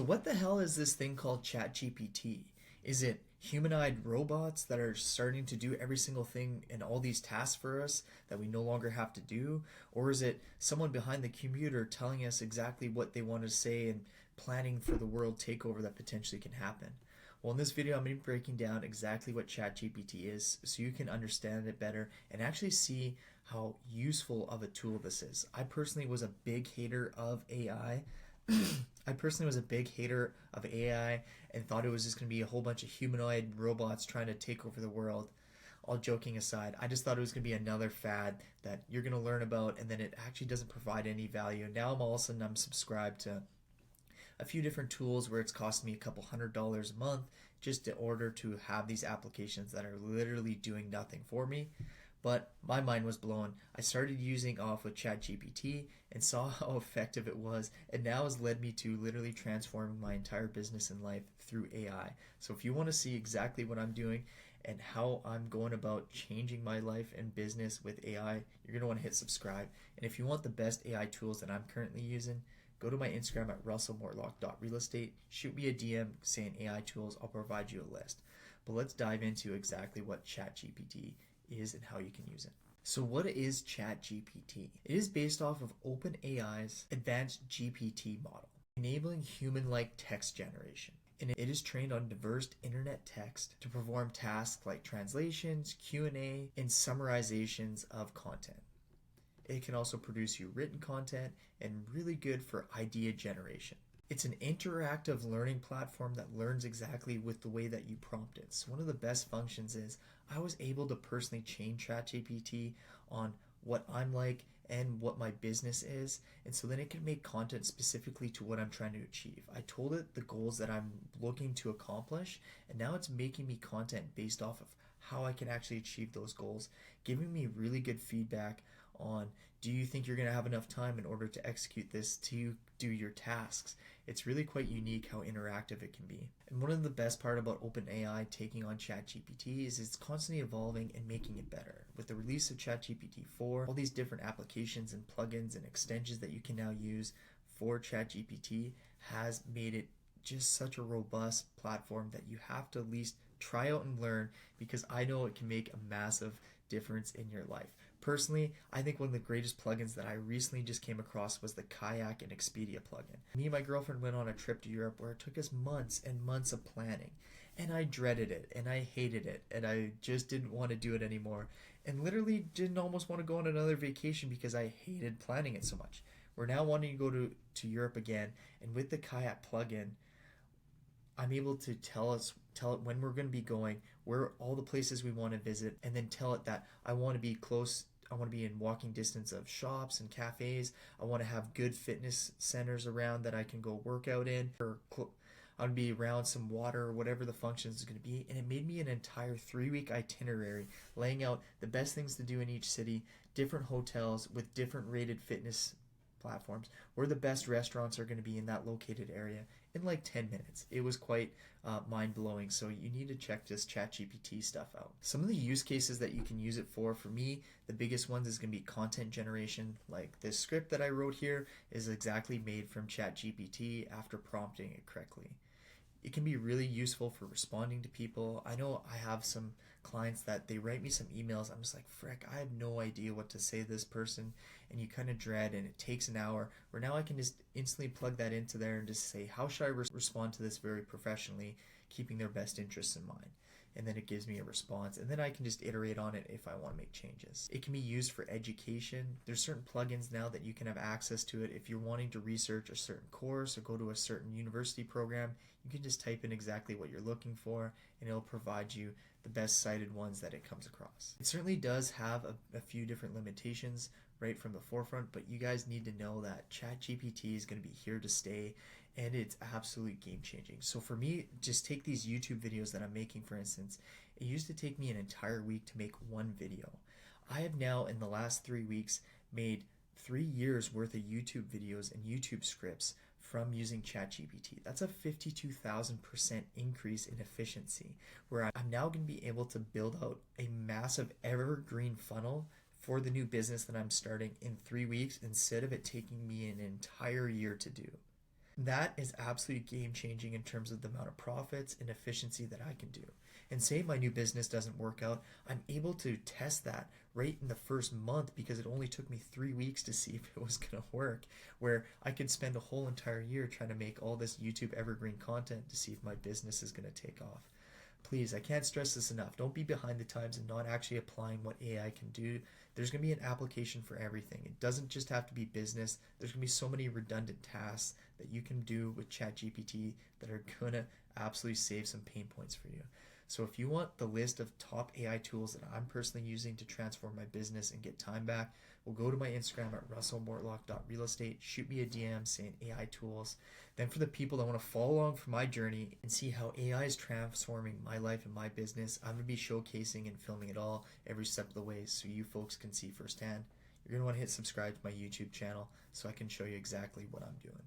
So what the hell is this thing called ChatGPT? Is it humanoid robots that are starting to do every single thing and all these tasks for us that we no longer have to do? Or is it someone behind the computer telling us exactly what they want to say and planning for the world takeover that potentially can happen? Well, in this video, I'm going to be breaking down exactly what ChatGPT is so you can understand it better and actually see how useful of a tool this is. I personally was a big hater of AI. I personally was a big hater of AI and thought it was just going to be a whole bunch of humanoid robots trying to take over the world. All joking aside, I just thought it was going to be another fad that you're going to learn about and then it actually doesn't provide any value. Now I'm all of a sudden I'm subscribed to a few different tools where it's costing me a couple $100 a month just in order to have these applications that are literally doing nothing for me. But my mind was blown. I started using off with ChatGPT and saw how effective it was, and now has led me to literally transforming my entire business and life through AI. So if you want to see exactly what I'm doing and how I'm going about changing my life and business with AI, you're going to want to hit subscribe. And if you want the best AI tools that I'm currently using, go to my Instagram at russellmortlock.realestate. Shoot me a DM saying AI tools. I'll provide you a list. But let's dive into exactly what ChatGPT is and how you can use it. So what is ChatGPT? It is based off of OpenAI's advanced GPT model, enabling human-like text generation. And it is trained on diverse internet text to perform tasks like translations, Q&A, and summarizations of content. It can also produce you written content and really good for idea generation. It's an interactive learning platform that learns exactly with the way that you prompt it. So one of the best functions is I was able to personally chain ChatGPT on what I'm like and what my business is, and so then it can make content specifically to what I'm trying to achieve. I told it the goals that I'm looking to accomplish, and now it's making me content based off of how I can actually achieve those goals, giving me really good feedback on, do you think you're going to have enough time in order to execute this to do your tasks? It's really quite unique how interactive it can be. And one of the best part about OpenAI taking on ChatGPT is it's constantly evolving and making it better. With the release of ChatGPT 4, all these different applications and plugins and extensions that you can now use for ChatGPT has made it just such a robust platform that you have to at least try out and learn, because I know it can make a massive difference in your life. Personally, I think one of the greatest plugins that I recently just came across was the Kayak and Expedia plugin. Me and my girlfriend went on a trip to Europe where it took us months and months of planning. And I dreaded it and I hated it and I just didn't want to do it anymore. And literally didn't almost want to go on another vacation because I hated planning it so much. We're now wanting to go to Europe again, and with the Kayak plugin, I'm able to tell it when we're going to be going, where all the places we want to visit, and then tell it that I want to be close. I want to be in walking distance of shops and cafes. I want to have good fitness centers around that I can go work out in. I want to be around some water or whatever the function is going to be. And it made me an entire 3-week itinerary laying out the best things to do in each city, different hotels with different rated fitness platforms, where the best restaurants are going to be in that located area in like 10 minutes. It was quite mind-blowing, so you need to check this ChatGPT stuff out. Some of the use cases that you can use it for me, the biggest ones is going to be content generation. Like this script that I wrote here is exactly made from ChatGPT after prompting it correctly. It can be really useful for responding to people. I know I have some clients that they write me some emails. I'm just like, frick, I have no idea what to say to this person. And you kind of dread, and it takes an hour. Where now I can just instantly plug that into there and just say, how should I respond to this very professionally, keeping their best interests in mind? And then it gives me a response, and then I can just iterate on it if I want to make changes. It can be used for education. There's certain plugins now that you can have access to it. If you're wanting to research a certain course or go to a certain university program, you can just type in exactly what you're looking for, and it'll provide you the best cited ones that it comes across. It certainly does have a few different limitations right from the forefront, but you guys need to know that ChatGPT is going to be here to stay, and it's absolutely game changing. So for me, just take these YouTube videos that I'm making, for instance. It used to take me an entire week to make one video. I have now, in the last 3 weeks, made 3 years worth of YouTube videos and YouTube scripts from using ChatGPT. That's a 52,000% increase in efficiency, where I'm now going to be able to build out a massive evergreen funnel for the new business that I'm starting in 3 weeks instead of it taking me an entire year to do. That is absolutely game changing in terms of the amount of profits and efficiency that I can do. And say my new business doesn't work out, I'm able to test that right in the first month because it only took me 3 weeks to see if it was going to work. Where I could spend a whole entire year trying to make all this YouTube evergreen content to see if my business is going to take off. Please, I can't stress this enough. Don't be behind the times and not actually applying what AI can do. There's going to be an application for everything. It doesn't just have to be business. There's going to be so many redundant tasks that you can do with ChatGPT that are going to absolutely save some pain points for you. So if you want the list of top AI tools that I'm personally using to transform my business and get time back, well, go to my Instagram at russellmortlock.realestate. Shoot me a DM saying AI tools. Then for the people that want to follow along for my journey and see how AI is transforming my life and my business, I'm going to be showcasing and filming it all every step of the way so you folks can see firsthand. You're going to want to hit subscribe to my YouTube channel so I can show you exactly what I'm doing.